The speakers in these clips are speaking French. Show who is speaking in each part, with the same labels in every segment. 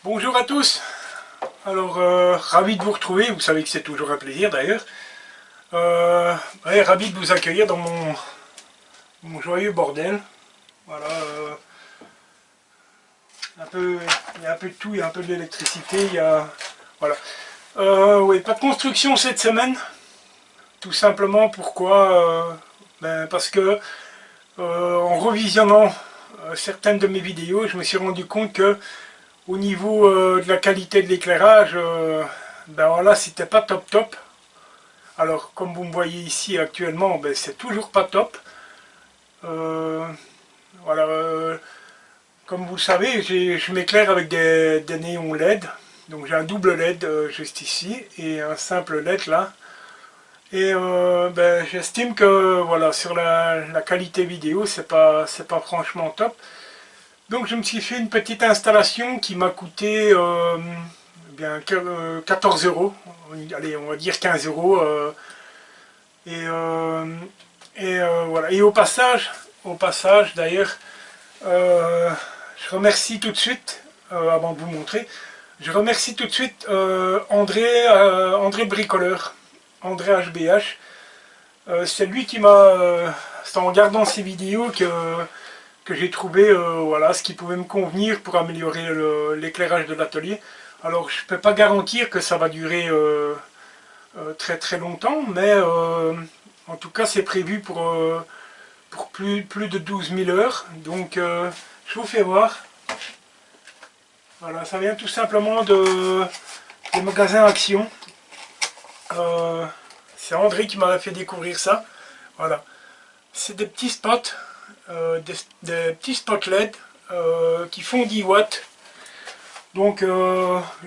Speaker 1: Bonjour à tous. Alors, ravi de vous retrouver, vous savez que c'est toujours un plaisir d'ailleurs. Ravi de vous accueillir dans mon joyeux bordel. Voilà, il y a un peu de tout, il y a un peu de l'électricité, il y a... Voilà. Oui, pas de construction cette semaine. Tout simplement, pourquoi parce que en revisionnant certaines de mes vidéos, je me suis rendu compte que au niveau de la qualité de l'éclairage, ben voilà, c'était pas top top. Alors, comme vous me voyez ici actuellement, ben, c'est toujours pas top. Euh, voilà, comme vous le savez, je m'éclaire avec des néons LED. Donc j'ai un double LED juste ici et un simple LED là. Et ben, j'estime que voilà, sur la qualité vidéo, c'est pas franchement top. Donc je me suis fait une petite installation qui m'a coûté bien 14 euros, allez on va dire 15 euros. Et, voilà. Et au passage d'ailleurs, je remercie tout de suite, avant de vous montrer, je remercie tout de suite André Bricoleur, André HBH. C'est lui qui m'a, c'est en regardant ses vidéos que j'ai trouvé voilà, ce qui pouvait me convenir pour améliorer l'éclairage de l'atelier. Alors je ne peux pas garantir que ça va durer très très longtemps, mais en tout cas c'est prévu pour plus de 12 000 heures. Donc je vous fais voir. Voilà, ça vient tout simplement des magasins Action. C'est André qui m'a fait découvrir ça. Voilà, c'est des petits spots, des petits spots LED qui font 10 watts. Donc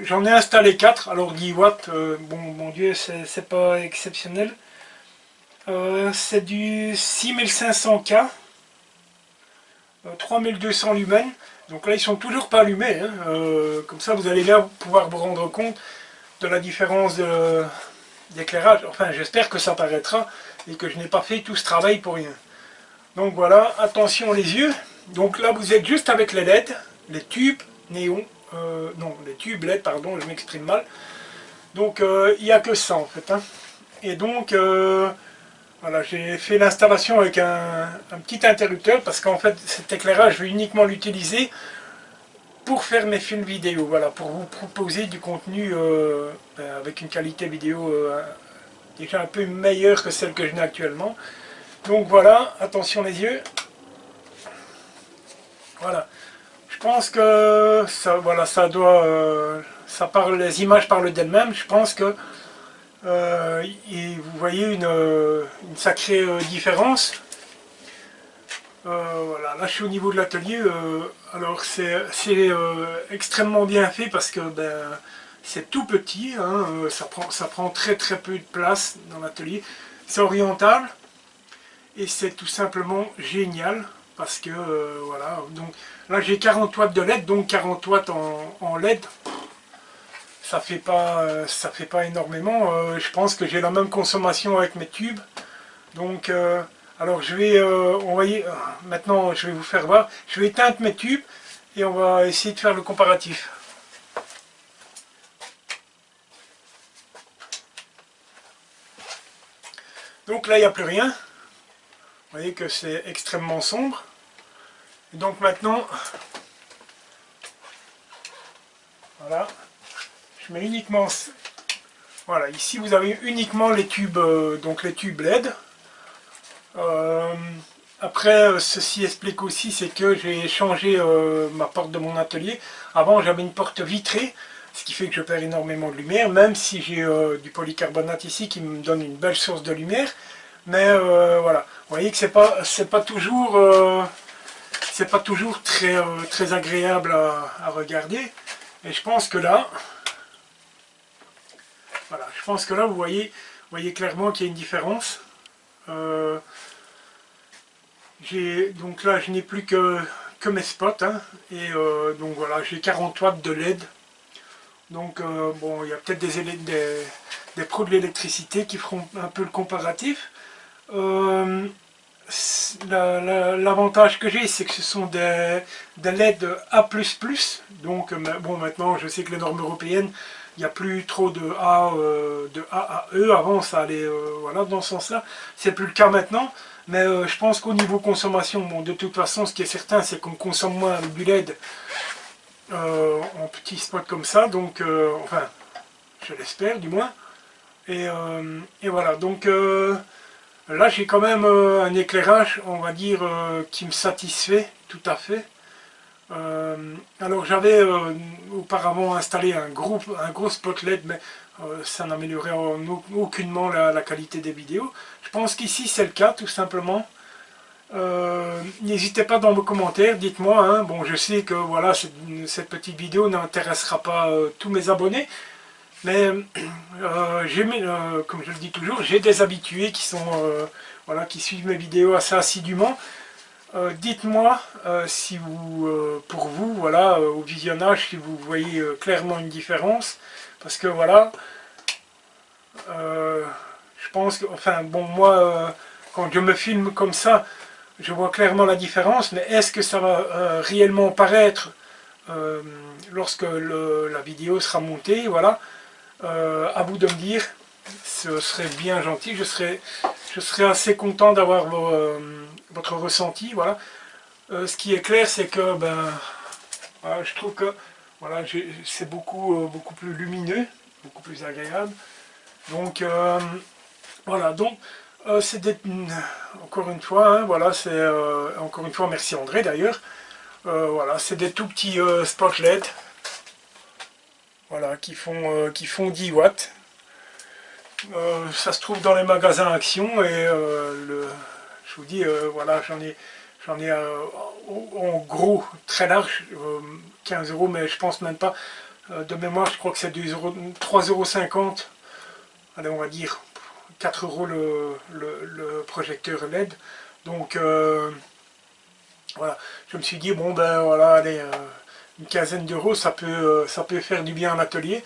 Speaker 1: j'en ai installé 4, alors 10 watts, bon mon dieu c'est pas exceptionnel. C'est du 6500K, 3200 lumens, donc là ils sont toujours pas allumés, hein. Comme ça vous allez bien pouvoir vous rendre compte de la différence d'éclairage. Enfin j'espère que ça paraîtra et que je n'ai pas fait tout ce travail pour rien. Donc voilà, attention les yeux. Donc là vous êtes juste avec les LED, les tubes néons, non les tubes LED pardon, je m'exprime mal. Donc il n'y a que ça en fait, hein. Et donc voilà, j'ai fait l'installation avec un petit interrupteur parce qu'en fait cet éclairage je vais uniquement l'utiliser pour faire mes films vidéo, voilà, pour vous proposer du contenu avec une qualité vidéo déjà un peu meilleure que celle que je n'ai actuellement. Donc voilà, attention les yeux. Voilà, je pense que ça, voilà, ça doit, les images parlent d'elles-mêmes. Je pense que et vous voyez une sacrée différence. Voilà, là je suis au niveau de l'atelier. Alors c'est extrêmement bien fait parce que ben, c'est tout petit, hein, ça prend très très peu de place dans l'atelier. C'est oriental et c'est tout simplement génial parce que voilà. Donc là j'ai 40 watts de LED, donc 40 watts en LED. Ça fait pas énormément. Je pense que j'ai la même consommation avec mes tubes. Donc, alors je vais, on va maintenant je vais vous faire voir. Je vais éteindre mes tubes et on va essayer de faire le comparatif. Donc là il n'y a plus rien. Vous voyez que c'est extrêmement sombre. Et donc maintenant, voilà. Je mets uniquement, voilà, ici vous avez uniquement les tubes, donc les tubes LED. Après, ceci explique aussi, c'est que j'ai changé ma porte de mon atelier. Avant, j'avais une porte vitrée, ce qui fait que je perds énormément de lumière, même si j'ai du polycarbonate ici qui me donne une belle source de lumière. Mais voilà, vous voyez que c'est pas toujours très, très agréable à regarder. Et je pense que là, voilà, je pense que là, vous voyez clairement qu'il y a une différence. Donc là, je n'ai plus que mes spots, hein, et donc voilà, j'ai 40 watts de LED. Donc bon, il y a peut-être des pros de l'électricité qui feront un peu le comparatif. l'avantage que j'ai, c'est que ce sont des LED A++, donc bon, maintenant je sais que les normes européennes, il n'y a plus trop de A à E, avant ça allait voilà, dans ce sens là, c'est plus le cas maintenant, mais je pense qu'au niveau consommation, bon, de toute façon ce qui est certain c'est qu'on consomme moins avec du LED en petits spots comme ça, donc enfin je l'espère du moins, et voilà, donc là j'ai quand même un éclairage, on va dire, qui me satisfait tout à fait. Alors j'avais auparavant installé un gros spot LED, mais ça n'améliorait aucunement la qualité des vidéos. Je pense qu'ici c'est le cas tout simplement. N'hésitez pas dans vos commentaires, dites-moi, hein. Bon, je sais que voilà, cette petite vidéo n'intéressera pas tous mes abonnés, mais comme je le dis toujours, j'ai des habitués qui sont voilà, qui suivent mes vidéos assez assidûment. Dites-moi si pour vous, voilà, au visionnage, si vous voyez clairement une différence, parce que voilà, je pense que, enfin bon, moi, quand je me filme comme ça, je vois clairement la différence, mais est-ce que ça va réellement paraître lorsque la vidéo sera montée, voilà, à vous de me dire, ce serait bien gentil, je serais assez content d'avoir votre ressenti, voilà. Ce qui est clair, c'est que voilà, je trouve que voilà, c'est beaucoup plus lumineux, beaucoup plus agréable. Donc voilà, donc c'est encore une fois, hein, voilà, c'est encore une fois merci André d'ailleurs. Voilà, c'est des tout petits spot LED, voilà, qui font 10 watts. Ça se trouve dans les magasins Action et je vous dis, voilà, j'en ai en gros très large, 15 €, mais je pense même pas. De mémoire, je crois que c'est 3,50 €. Allez, on va dire 4 € le projecteur LED. Donc voilà, je me suis dit, bon ben voilà, allez, une quinzaine d'euros, ça peut faire du bien à l'atelier.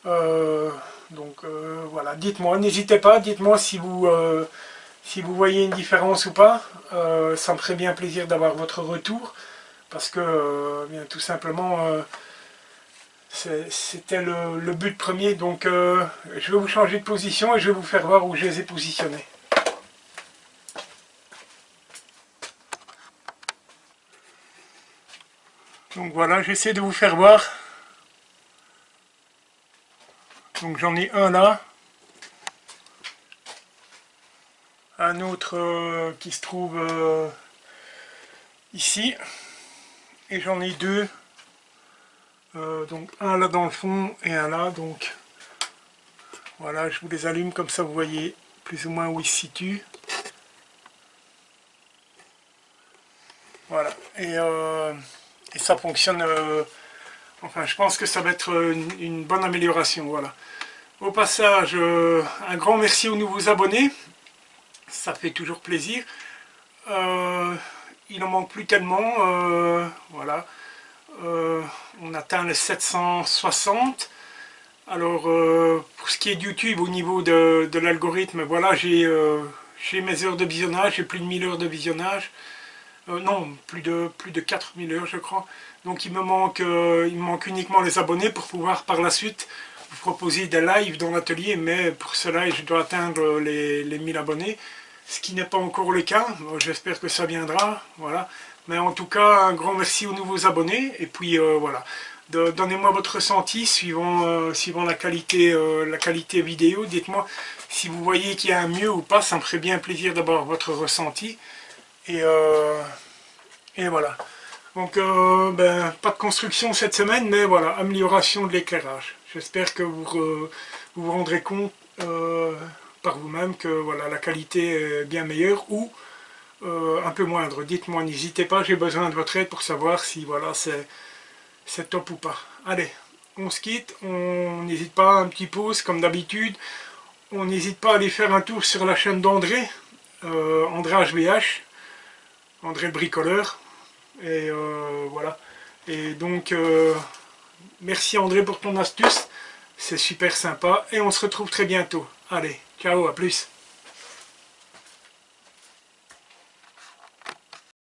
Speaker 1: Donc voilà, dites-moi, n'hésitez pas, dites-moi si vous voyez une différence ou pas. Ça me ferait bien plaisir d'avoir votre retour, parce que bien tout simplement c'était le but premier. Donc je vais vous changer de position et je vais vous faire voir où je les ai positionnés. Donc voilà, j'essaie de vous faire voir. Donc j'en ai un là, un autre qui se trouve ici, et j'en ai deux, donc un là dans le fond et un là. Donc voilà, je vous les allume comme ça, vous voyez plus ou moins où ils se situent. Voilà, et ça fonctionne, enfin je pense que ça va être une bonne amélioration. Voilà. Au passage, un grand merci aux nouveaux abonnés, ça fait toujours plaisir. Il n'en manque plus tellement, voilà. On atteint les 760. Alors pour ce qui est de YouTube, au niveau de l'algorithme, voilà, j'ai mes heures de visionnage, j'ai plus de 1000 heures de visionnage. Non, plus de 4000 heures je crois. Donc il me manque uniquement les abonnés pour pouvoir par la suite vous proposer des lives dans l'atelier, mais pour cela je dois atteindre les 1000 abonnés, ce qui n'est pas encore le cas. J'espère que ça viendra, voilà. Mais en tout cas, un grand merci aux nouveaux abonnés, et puis voilà. Donnez-moi votre ressenti suivant la qualité vidéo. Dites-moi si vous voyez qu'il y a un mieux ou pas, ça me ferait bien plaisir d'avoir votre ressenti. Et voilà. Donc pas de construction cette semaine, mais voilà, amélioration de l'éclairage. J'espère que vous rendrez compte par vous-même que voilà, la qualité est bien meilleure ou un peu moindre. Dites-moi, n'hésitez pas, j'ai besoin de votre aide pour savoir si voilà, c'est top ou pas. Allez, on se quitte, on n'hésite pas, un petit pouce comme d'habitude. On n'hésite pas à aller faire un tour sur la chaîne d'André, André HBH, André le bricoleur. Et voilà. Et donc merci André pour ton astuce, c'est super sympa, et on se retrouve très bientôt. Allez, ciao, à plus.